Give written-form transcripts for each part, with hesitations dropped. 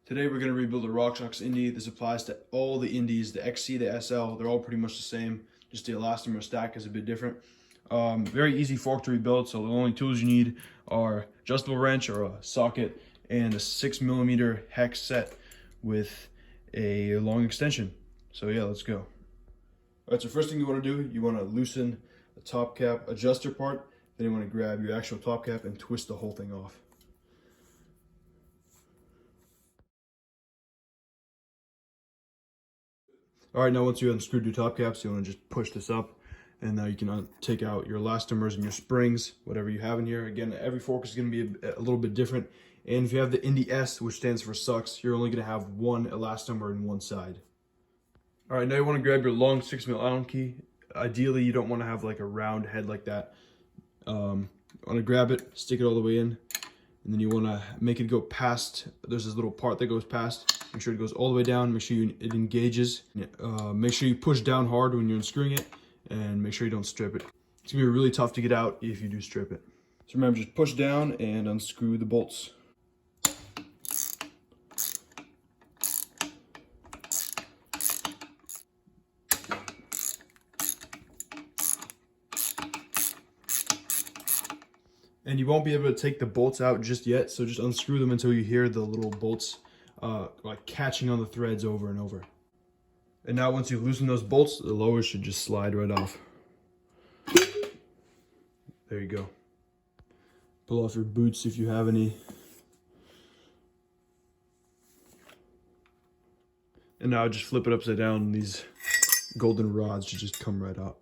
Today we're going to rebuild a RockShox Indy. This applies to all the Indies, the XC, the SL. They're all pretty much the same. Just the elastomer stack is a bit different. Very easy fork to rebuild, so the only tools you need are adjustable wrench or a socket and a 6mm hex set with a long extension. So yeah, let's go. All right, so first thing you want to do, you want to loosen the top cap adjuster part. Then you want to grab your actual top cap and twist the whole thing off. All right, now once you unscrewed your top caps, you want to just push this up, and now you can take out your elastomers and your springs, whatever you have in here. Again, every fork is going to be a little bit different, and if you have the Indy S, which stands for sucks, you're only going to have one elastomer in one side. All right, now you want to grab your long 6mm Allen key. Ideally, you don't want to have like a round head like that. You want to grab it, stick it all the way in, and then you want to make it go past. There's this little part that goes past. Make sure it goes all the way down. Make sure it engages. Make sure you push down hard when you're unscrewing it, and make sure you don't strip it. It's gonna be really tough to get out if you do strip it. So remember, just push down and unscrew the bolts. And you won't be able to take the bolts out just yet, so just unscrew them until you hear the little bolts like catching on the threads over and over. And now once you loosen those bolts, the lowers should just slide right off. There you go. Pull off your boots if you have any. And now just flip it upside down, and these golden rods should just come right out.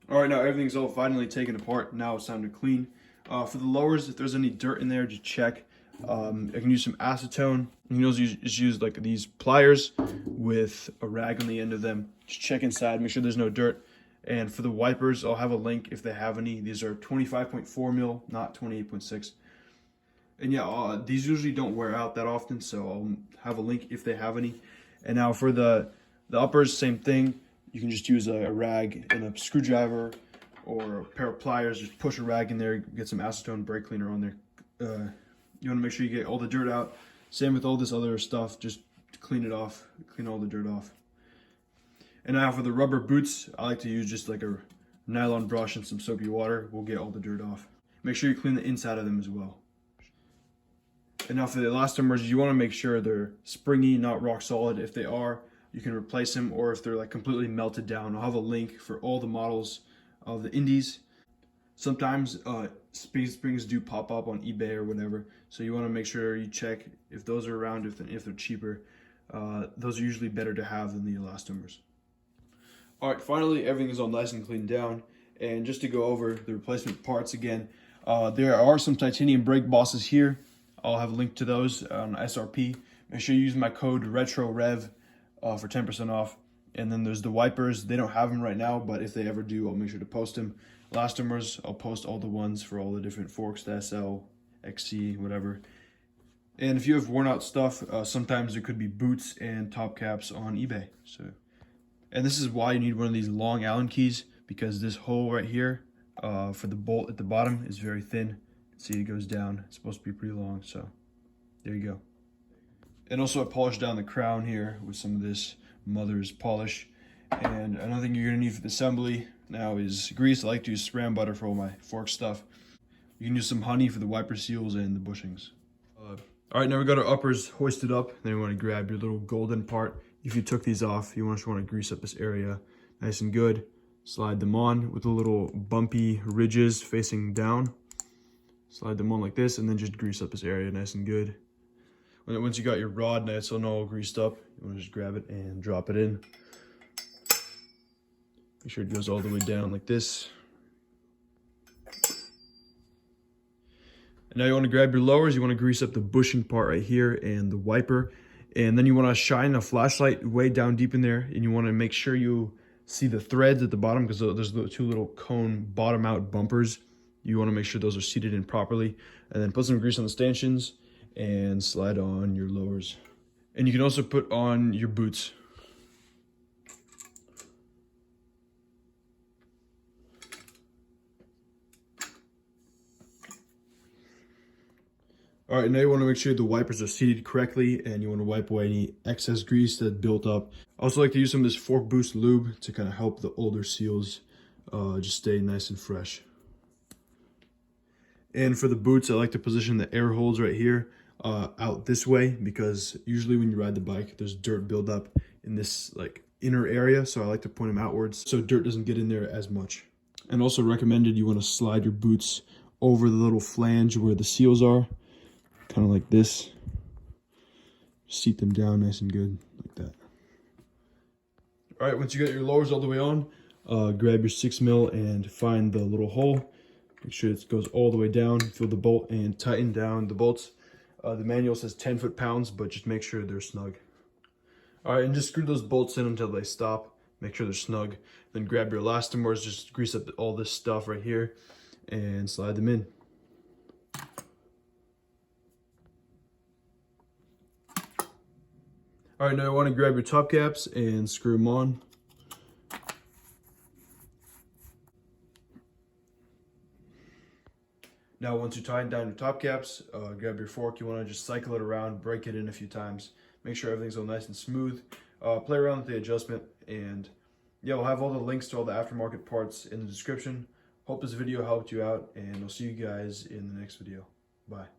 All right, now everything's all finally taken apart. Now it's time to clean. For the lowers, if there's any dirt in there, just check. I can use some acetone. You can also just use like these pliers with a rag on the end of them. Just check inside, make sure there's no dirt. And for the wipers, I'll have a link if they have any. These are 25.4mm, not 28.6. And yeah, these usually don't wear out that often, so I'll have a link if they have any. And now for the uppers, same thing. You can just use a rag and a screwdriver or a pair of pliers. Just push a rag in there, get some acetone brake cleaner on there. You want to make sure you get all the dirt out. Same with all this other stuff, just clean it off, clean all the dirt off. And now for the rubber boots, I like to use just like a nylon brush and some soapy water. We'll get all the dirt off. Make sure you clean the inside of them as well. And now for the elastomers, you want to make sure they're springy, not rock solid. If they are, you can replace them, or if they're like completely melted down, I'll have a link for all the models of the Indies. Sometimes springs do pop up on eBay or whatever, so you want to make sure you check if those are around, if they're cheaper. Those are usually better to have than the elastomers. All right, finally everything is all nice and cleaned down, and just to go over the replacement parts again, there are some titanium brake bosses here. I'll have a link to those on SRP. Make sure you use my code RETROREV for 10% off. And then there's the wipers. They don't have them right now, but if they ever do, I'll make sure to post them. Elastomers, I'll post all the ones for all the different forks, the SL, XC, whatever. And if you have worn out stuff, sometimes there could be boots and top caps on eBay. And this is why you need one of these long Allen keys, because this hole right here for the bolt at the bottom is very thin. See, it goes down. It's supposed to be pretty long, so there you go. And also I polished down the crown here with some of this mother's polish. And another thing you're gonna need for the assembly now is grease. I like to use spray on butter for all my fork stuff. You can use some honey for the wiper seals and the bushings. All right, now we got our uppers hoisted up. Then you wanna grab your little golden part. If you took these off, you just wanna grease up this area nice and good. Slide them on with the little bumpy ridges facing down. Slide them on like this, and then just grease up this area nice and good. Once you got your rod nice and all greased up, you want to just grab it and drop it in. Make sure it goes all the way down like this. And now you want to grab your lowers. You want to grease up the bushing part right here and the wiper. And then you want to shine a flashlight way down deep in there, and you want to make sure you see the threads at the bottom, because there's the two little cone bottom out bumpers. You want to make sure those are seated in properly, and then put some grease on the stanchions and slide on your lowers. And you can also put on your boots. All right, now you want to make sure the wipers are seated correctly, and you want to wipe away any excess grease that built up. I also like to use some of this fork boost lube to kind of help the older seals just stay nice and fresh. And for the boots, I like to position the air holes right here out this way, because usually when you ride the bike, there's dirt buildup in this like inner area. So I like to point them outwards so dirt doesn't get in there as much. And also recommended, you want to slide your boots over the little flange where the seals are, kind of like this. Seat them down nice and good like that. All right, once you get your lowers all the way on, grab your 6mm and find the little hole. Make sure it goes all the way down, feel the bolt, and tighten down the bolts. The manual says 10 foot-pounds, but just make sure they're snug. All right, and just screw those bolts in until they stop. Make sure they're snug. Then grab your elastomers, just grease up all this stuff right here, and slide them in. All right, now you want to grab your top caps and screw them on. Now, once you tighten down your top caps, grab your fork. You want to just cycle it around, break it in a few times. Make sure everything's all nice and smooth. Play around with the adjustment, and yeah, we'll have all the links to all the aftermarket parts in the description. Hope this video helped you out, and I'll see you guys in the next video. Bye.